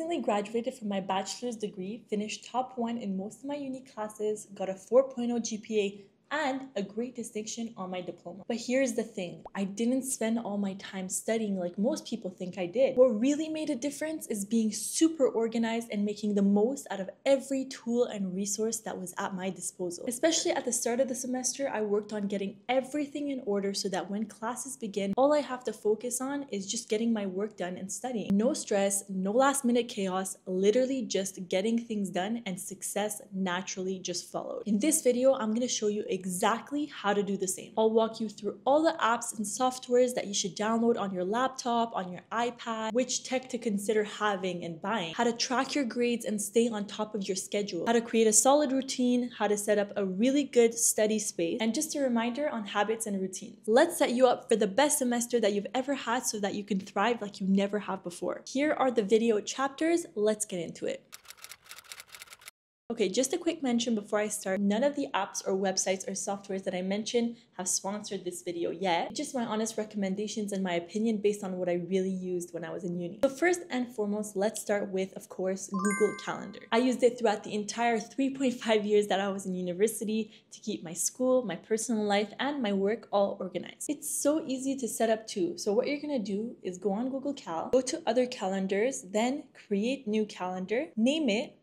recently graduated from my bachelor's degree, finished top 1 in most of my uni classes, got a 4.0 GPA, and a great distinction on my diploma. But here's the thing, I didn't spend all my time studying like most people think I did. What really made a difference is being super organized and making the most out of every tool and resource that was at my disposal. Especially at the start of the semester, I worked on getting everything in order so that when classes begin, all I have to focus on is just getting my work done and studying. No stress, no last minute chaos, literally just getting things done, and success naturally just followed. In this video, I'm going to show you exactly how to do the same. I'll walk you through all the apps and softwares that you should download on your laptop, on your iPad, which tech to consider having and buying, how to track your grades and stay on top of your schedule, how to create a solid routine, how to set up a really good study space, and just a reminder on habits and routines. Let's set you up for the best semester that you've ever had so that you can thrive like you never have before. Here are the video chapters. Let's get into it. Okay, just a quick mention before I start, none of the apps or websites or softwares that I mentioned have sponsored this video yet. Just my honest recommendations and my opinion based on what I really used when I was in uni. So first and foremost, let's start with, of course, Google Calendar. I used it throughout the entire 3.5 years that I was in university to keep my school, my personal life, and my work all organized. It's so easy to set up too. So what you're gonna do is go on Google Cal, go to other calendars, then create new calendar, name it,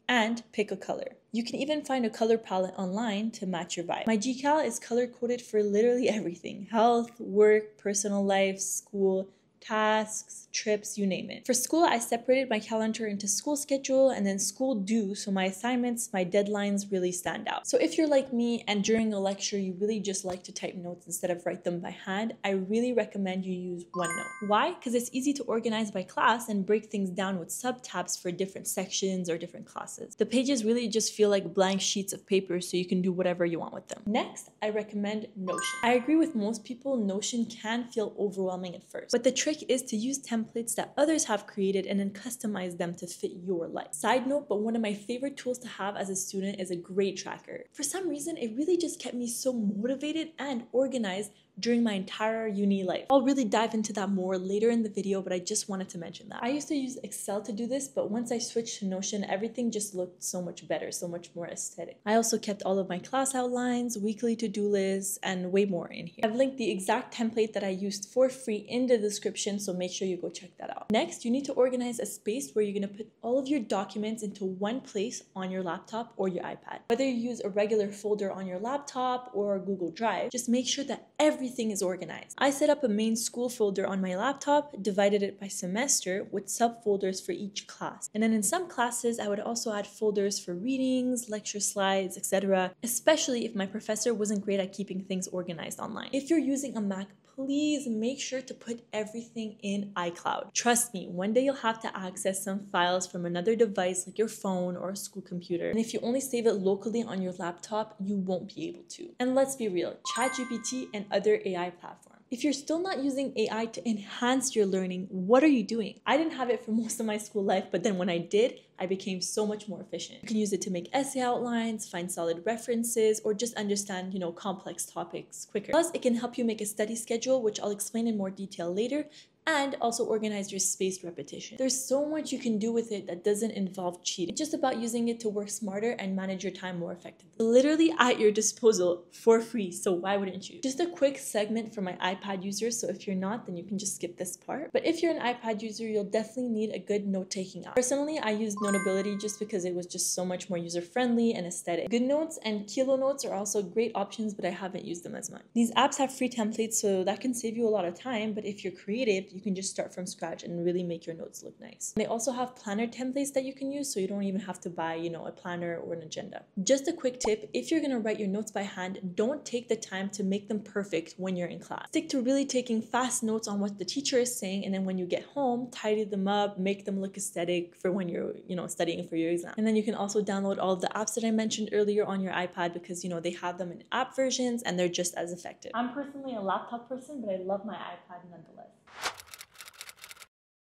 and pick a color. You can even find a color palette online to match your vibe. My GCal is color coded for literally everything: health, work, personal life, school, tasks, trips, you name it. For school, I separated my calendar into school schedule and then school due, so my assignments, my deadlines really stand out. So if you're like me and during a lecture you really just like to type notes instead of write them by hand, I really recommend you use OneNote. Why? Because it's easy to organize by class and break things down with subtabs for different sections or different classes. The pages really just feel like blank sheets of paper, so you can do whatever you want with them. Next, I recommend Notion. I agree with most people, Notion can feel overwhelming at first, but the trick is to use templates that others have created and then customize them to fit your life. Side note, but one of my favorite tools to have as a student is a grade tracker. For some reason, it really just kept me so motivated and organized during my entire uni life. I'll really dive into that more later in the video, but I just wanted to mention that. I used to use Excel to do this, but once I switched to Notion, everything just looked so much better, so much more aesthetic. I also kept all of my class outlines, weekly to-do lists, and way more in here. I've linked the exact template that I used for free in the description, so make sure you go check that out. Next, you need to organize a space where you're gonna put all of your documents into one place on your laptop or your iPad. Whether you use a regular folder on your laptop or Google Drive, just make sure that everything is organized. I set up a main school folder on my laptop, divided it by semester with subfolders for each class. And then in some classes, I would also add folders for readings, lecture slides, etc., especially if my professor wasn't great at keeping things organized online. If you're using a Mac, please make sure to put everything in iCloud. Trust me, one day you'll have to access some files from another device like your phone or a school computer. And if you only save it locally on your laptop, you won't be able to. And let's be real, ChatGPT and other AI platforms. If you're still not using AI to enhance your learning, what are you doing? I didn't have it for most of my school life, but then when I did, I became so much more efficient. You can use it to make essay outlines, find solid references, or just understand, complex topics quicker. Plus, it can help you make a study schedule, which I'll explain in more detail later, and also organize your spaced repetition. There's so much you can do with it that doesn't involve cheating. It's just about using it to work smarter and manage your time more effectively. Literally at your disposal for free, so why wouldn't you? Just a quick segment for my iPad users, so if you're not, then you can just skip this part. But if you're an iPad user, you'll definitely need a good note-taking app. Personally, I used Notability just because it was just so much more user-friendly and aesthetic. GoodNotes and Kilo Notes are also great options, but I haven't used them as much. These apps have free templates, so that can save you a lot of time, but if you're creative, you can just start from scratch and really make your notes look nice. They also have planner templates that you can use, so you don't even have to buy, a planner or an agenda. Just a quick tip, if you're gonna write your notes by hand, don't take the time to make them perfect when you're in class. Stick to really taking fast notes on what the teacher is saying, and then when you get home, tidy them up, make them look aesthetic for when you're, studying for your exam. And then you can also download all of the apps that I mentioned earlier on your iPad because, they have them in app versions and they're just as effective. I'm personally a laptop person, but I love my iPad nonetheless.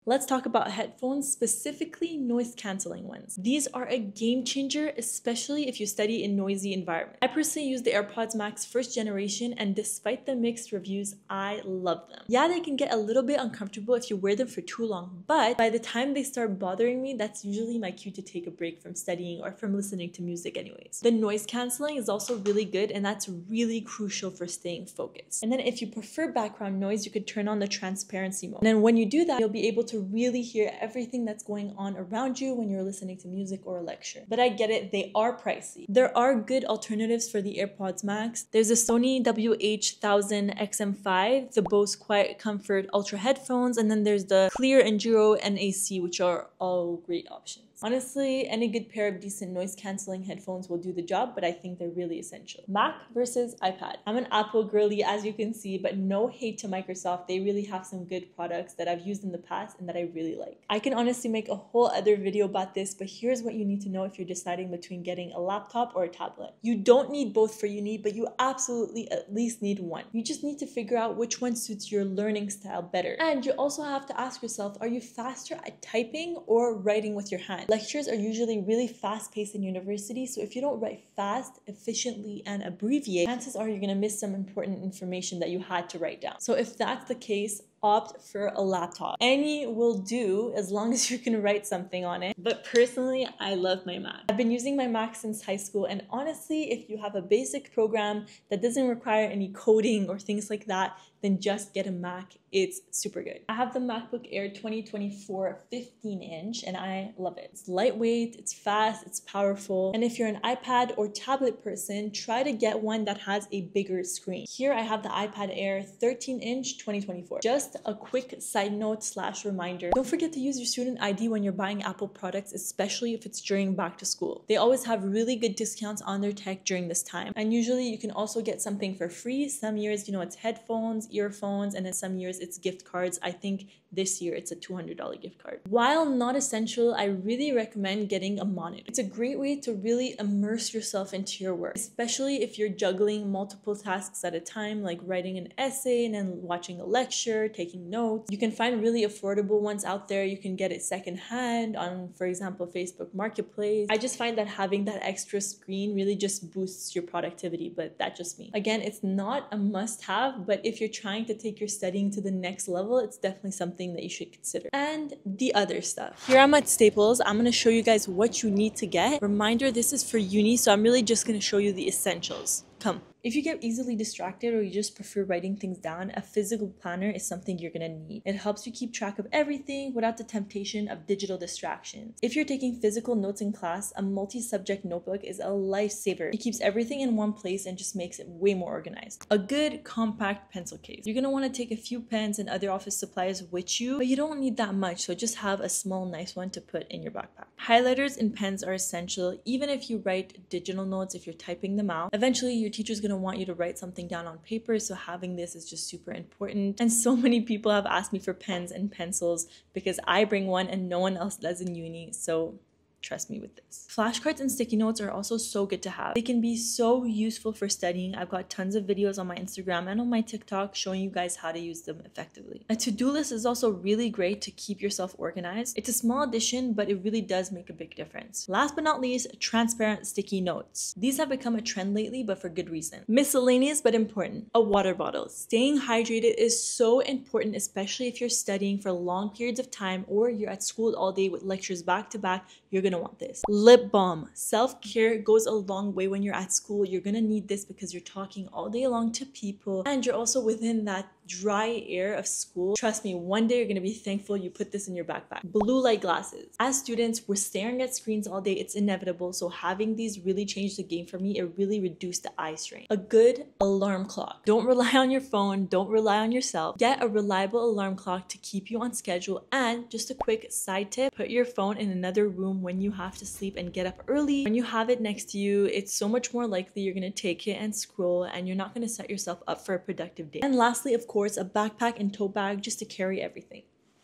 Let's talk about headphones, specifically noise cancelling ones. These are a game changer, especially if you study in noisy environments. I personally use the AirPods Max first generation, and despite the mixed reviews, I love them. Yeah, they can get a little bit uncomfortable if you wear them for too long, but by the time they start bothering me, that's usually my cue to take a break from studying or from listening to music anyways. The noise cancelling is also really good, and that's really crucial for staying focused. And then if you prefer background noise, you could turn on the transparency mode. And then when you do that, you'll be able to really hear everything that's going on around you when you're listening to music or a lecture. But I get it, they are pricey. There are good alternatives for the AirPods Max. There's a Sony WH-1000 XM5, the Bose Quiet Comfort Ultra headphones, and then there's the Clear Enduro NAC, which are all great options. Honestly, any good pair of decent noise cancelling headphones will do the job, but I think they're really essential. Mac versus iPad. I'm an Apple girly, as you can see, but no hate to Microsoft. They really have some good products that I've used in the past and that I really like. I can honestly make a whole other video about this, but here's what you need to know if you're deciding between getting a laptop or a tablet. You don't need both for uni, but you absolutely at least need one. You just need to figure out which one suits your learning style better. And you also have to ask yourself, are you faster at typing or writing with your hand? Lectures are usually really fast-paced in university, so if you don't write fast, efficiently, and abbreviate, chances are you're gonna miss some important information that you had to write down. So if that's the case, opt for a laptop. Any will do as long as you can write something on it. But personally, I love my Mac. I've been using my Mac since high school, and honestly, if you have a basic program that doesn't require any coding or things like that, then just get a Mac. It's super good. I have the MacBook Air 2024 15-inch and I love it. It's lightweight, it's fast, it's powerful. And if you're an iPad or tablet person, try to get one that has a bigger screen. Here I have the iPad Air 13-inch 2024. Just a quick side note / reminder, don't forget to use your student ID when you're buying Apple products, especially if it's during back to school. They always have really good discounts on their tech during this time. And usually you can also get something for free. Some years, it's headphones, earphones, and then some years it's gift cards. I think this year it's a $200 gift card. While not essential, I really recommend getting a monitor. It's a great way to really immerse yourself into your work, especially if you're juggling multiple tasks at a time, like writing an essay and then watching a lecture, taking notes. You can find really affordable ones out there. You can get it secondhand on, for example, Facebook Marketplace. I just find that having that extra screen really just boosts your productivity, but that's just me. Again, it's not a must-have, but if you're trying to take your studying to the next level, it's definitely something that you should consider. And the other stuff. Here I'm at Staples. I'm going to show you guys what you need to get. Reminder, this is for uni, so I'm really just going to show you the essentials. Come. If you get easily distracted or you just prefer writing things down, a physical planner is something you're gonna need. It helps you keep track of everything without the temptation of digital distractions. If you're taking physical notes in class, a multi-subject notebook is a lifesaver. It keeps everything in one place and just makes it way more organized. A good compact pencil case. You're gonna wanna take a few pens and other office supplies with you, but you don't need that much, so just have a small nice one to put in your backpack. Highlighters and pens are essential, even if you write digital notes, if you're typing them out. Eventually, your teacher's gonna want you to write something down on paper, so having this is just super important. And so many people have asked me for pens and pencils because I bring one and no one else does in uni, so trust me with this. Flashcards and sticky notes are also so good to have. They can be so useful for studying. I've got tons of videos on my Instagram and on my TikTok showing you guys how to use them effectively. A to-do list is also really great to keep yourself organized. It's a small addition, but it really does make a big difference. Last but not least, transparent sticky notes. These have become a trend lately, but for good reason. Miscellaneous but important. A water bottle. Staying hydrated is so important, especially if you're studying for long periods of time or you're at school all day with lectures back to back. You're gonna want this. Lip balm. Self-care goes a long way when you're at school. You're gonna need this because you're talking all day long to people and you're also within that dry air of school. Trust me, one day you're gonna be thankful you put this in your backpack. Blue light glasses. As students, we're staring at screens all day. It's inevitable, so having these really changed the game for me. It really reduced the eye strain. A good alarm clock. Don't rely on your phone. Don't rely on yourself. Get a reliable alarm clock to keep you on schedule. And just a quick side tip, put your phone in another room when you have to sleep and get up early. When you have it next to you, it's so much more likely you're gonna take it and scroll and you're not gonna set yourself up for a productive day. And lastly, of course, a backpack and tote bag just to carry everything.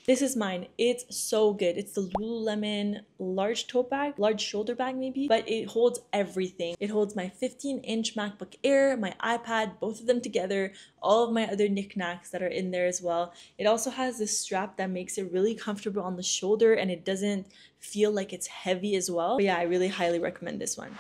This is mine. It's so good. It's the Lululemon large tote bag, large shoulder bag maybe, but it holds everything. It holds my 15-inch MacBook Air, my iPad, both of them together, all of my other knickknacks that are in there as well. It also has this strap that makes it really comfortable on the shoulder and it doesn't feel like it's heavy as well. But yeah, I really highly recommend this one.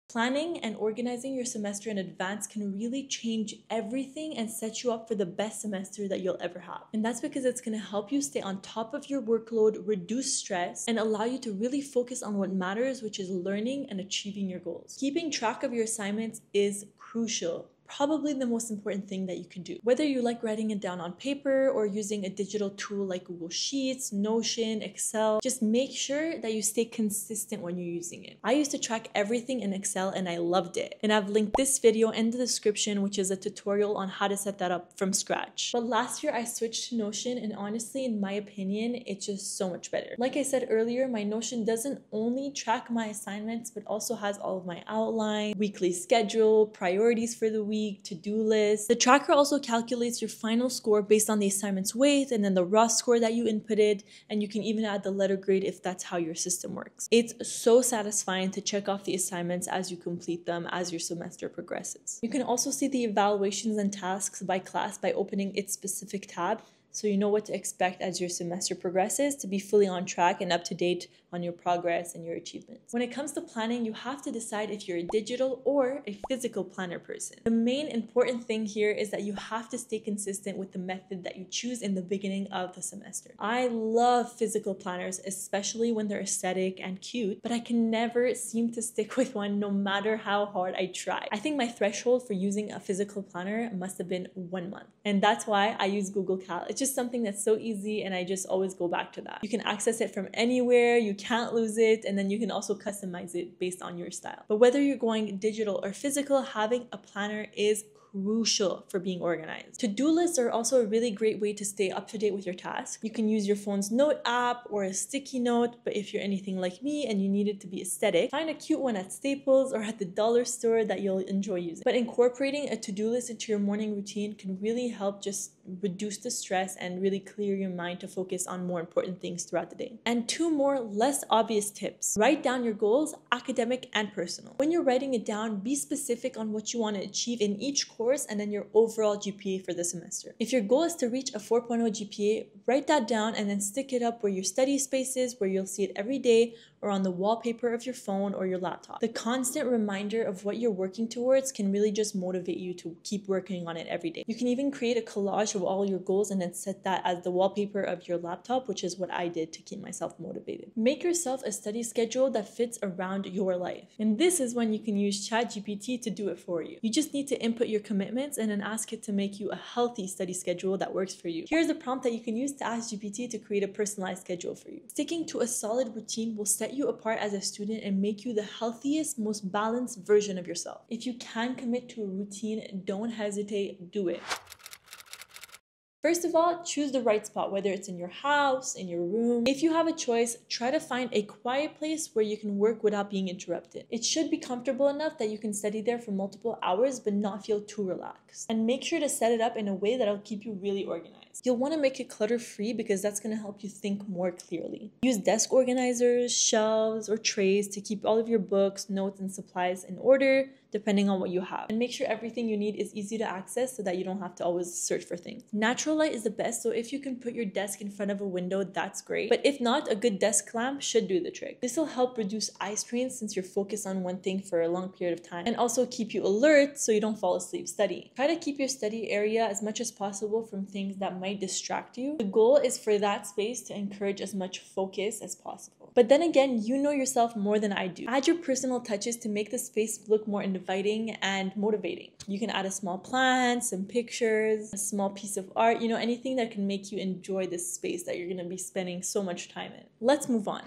Planning and organizing your semester in advance can really change everything and set you up for the best semester that you'll ever have. And that's because it's going to help you stay on top of your workload, reduce stress, and allow you to really focus on what matters, which is learning and achieving your goals. Keeping track of your assignments is crucial. Probably the most important thing that you can do. Whether you like writing it down on paper or using a digital tool like Google Sheets, Notion, Excel, just make sure that you stay consistent when you're using it. I used to track everything in Excel and I loved it. And I've linked this video in the description, which is a tutorial on how to set that up from scratch. But last year I switched to Notion and honestly, in my opinion, it's just so much better. Like I said earlier, my Notion doesn't only track my assignments, but also has all of my outline, weekly schedule, priorities for the week, to-do list. The tracker also calculates your final score based on the assignment's weight and then the raw score that you inputted, and you can even add the letter grade if that's how your system works. It's so satisfying to check off the assignments as you complete them as your semester progresses. You can also see the evaluations and tasks by class by opening its specific tab, so you know what to expect as your semester progresses to be fully on track and up to date on your progress and your achievements. When it comes to planning, you have to decide if you're a digital or a physical planner person. The main important thing here is that you have to stay consistent with the method that you choose in the beginning of the semester. I love physical planners, especially when they're aesthetic and cute, but I can never seem to stick with one no matter how hard I try. I think my threshold for using a physical planner must have been 1 month. And that's why I use Google Cal. It's just something that's so easy and I just always go back to that. You can access it from anywhere, you can't lose it, and then you can also customize it based on your style. But whether you're going digital or physical, having a planner is crucial for being organized. To-do lists are also a really great way to stay up to date with your tasks. You can use your phone's note app or a sticky note, but if you're anything like me and you need it to be aesthetic, find a cute one at Staples or at the dollar store that you'll enjoy using. But incorporating a to-do list into your morning routine can really help just reduce the stress and really clear your mind to focus on more important things throughout the day. And 2 more less obvious tips. Write down your goals, academic and personal. When you're writing it down, be specific on what you want to achieve in each course and then your overall GPA for the semester. If your goal is to reach a 4.0 GPA, write that down and then stick it up where your study space is, where you'll see it every day, or on the wallpaper of your phone or your laptop. The constant reminder of what you're working towards can really just motivate you to keep working on it every day. You can even create a collage of all your goals and then set that as the wallpaper of your laptop, which is what I did to keep myself motivated. Make yourself a study schedule that fits around your life. And this is when you can use ChatGPT to do it for you. You just need to input your commitments and then ask it to make you a healthy study schedule that works for you. Here's a prompt that you can use to ask GPT to create a personalized schedule for you. Sticking to a solid routine will set you apart as a student and make you the healthiest, most balanced version of yourself. If you can commit to a routine, don't hesitate, do it. First of all, choose the right spot, whether it's in your house, in your room. If you have a choice, try to find a quiet place where you can work without being interrupted. It should be comfortable enough that you can study there for multiple hours but not feel too relaxed. And make sure to set it up in a way that'll keep you really organized. You'll want to make it clutter-free because that's going to help you think more clearly. Use desk organizers, shelves, or trays to keep all of your books, notes, and supplies in order, depending on what you have. And make sure everything you need is easy to access so that you don't have to always search for things. Natural light is the best, so if you can put your desk in front of a window, that's great. But if not, a good desk lamp should do the trick. This will help reduce eye strain since you're focused on one thing for a long period of time, and also keep you alert so you don't fall asleep studying. Try to keep your study area as much as possible from things that might distract you. The goal is for that space to encourage as much focus as possible. But then again, you know yourself more than I do. Add your personal touches to make the space look more inviting and motivating. You can add a small plant, some pictures, a small piece of art, anything that can make you enjoy this space that you're going to be spending so much time in. Let's move on.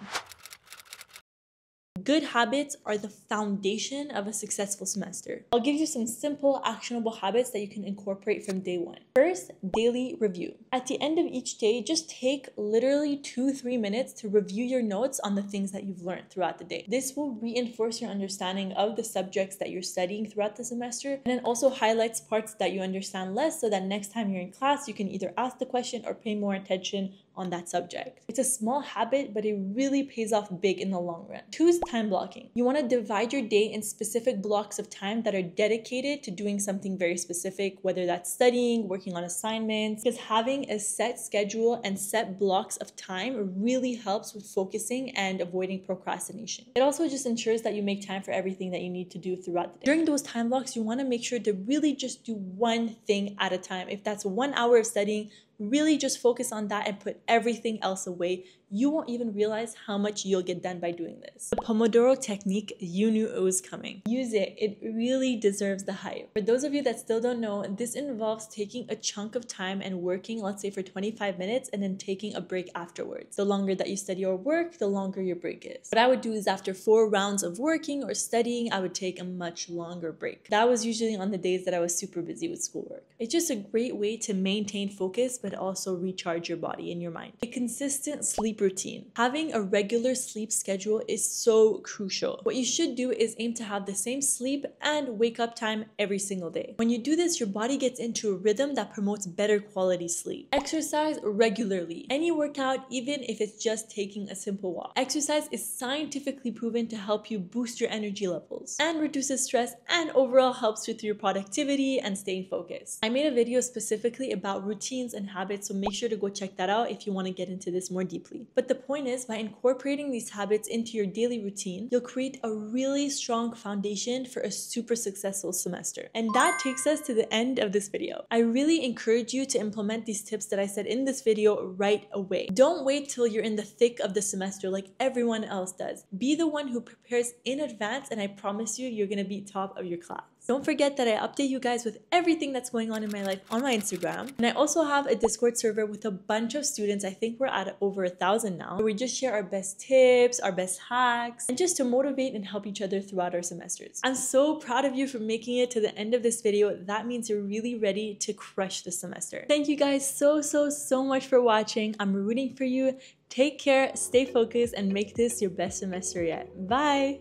Good habits are the foundation of a successful semester. I'll give you some simple, actionable habits that you can incorporate from day one. First, daily review. At the end of each day, just take literally 2-3 minutes to review your notes on the things that you've learned throughout the day. This will reinforce your understanding of the subjects that you're studying throughout the semester, and then also highlights parts that you understand less so that next time you're in class, you can either ask the question or pay more attention on that subject. It's a small habit, but it really pays off big in the long run. 2 is time blocking. You want to divide your day in specific blocks of time that are dedicated to doing something very specific, whether that's studying, working on assignments, because having a set schedule and set blocks of time really helps with focusing and avoiding procrastination. It also just ensures that you make time for everything that you need to do throughout the day. During those time blocks, you want to make sure to really just do one thing at a time. If that's 1 hour of studying, really just focus on that and put everything else away. You won't even realize how much you'll get done by doing this. The Pomodoro technique, you knew it was coming. Use it. It really deserves the hype. For those of you that still don't know, this involves taking a chunk of time and working, let's say for 25 minutes, and then taking a break afterwards. The longer that you study or work, the longer your break is. What I would do is after 4 rounds of working or studying, I would take a much longer break. That was usually on the days that I was super busy with schoolwork. It's just a great way to maintain focus, but also recharge your body and your mind. A consistent sleep routine. Having a regular sleep schedule is so crucial. What you should do is aim to have the same sleep and wake up time every single day. When you do this, your body gets into a rhythm that promotes better quality sleep. Exercise regularly. Any workout, even if it's just taking a simple walk. Exercise is scientifically proven to help you boost your energy levels and reduces stress and overall helps with your productivity and staying focused. I made a video specifically about routines and habits, so make sure to go check that out if you want to get into this more deeply. But the point is, by incorporating these habits into your daily routine, you'll create a really strong foundation for a super successful semester. And that takes us to the end of this video. I really encourage you to implement these tips that I said in this video right away. Don't wait till you're in the thick of the semester like everyone else does. Be the one who prepares in advance, and I promise you, you're gonna be top of your class. Don't forget that I update you guys with everything that's going on in my life on my Instagram. And I also have a Discord server with a bunch of students. I think we're at over 1,000 now, where we just share our best tips, our best hacks, and just to motivate and help each other throughout our semesters. I'm so proud of you for making it to the end of this video. That means you're really ready to crush the semester. Thank you guys so much for watching. I'm rooting for you. Take care, stay focused, and make this your best semester yet. Bye!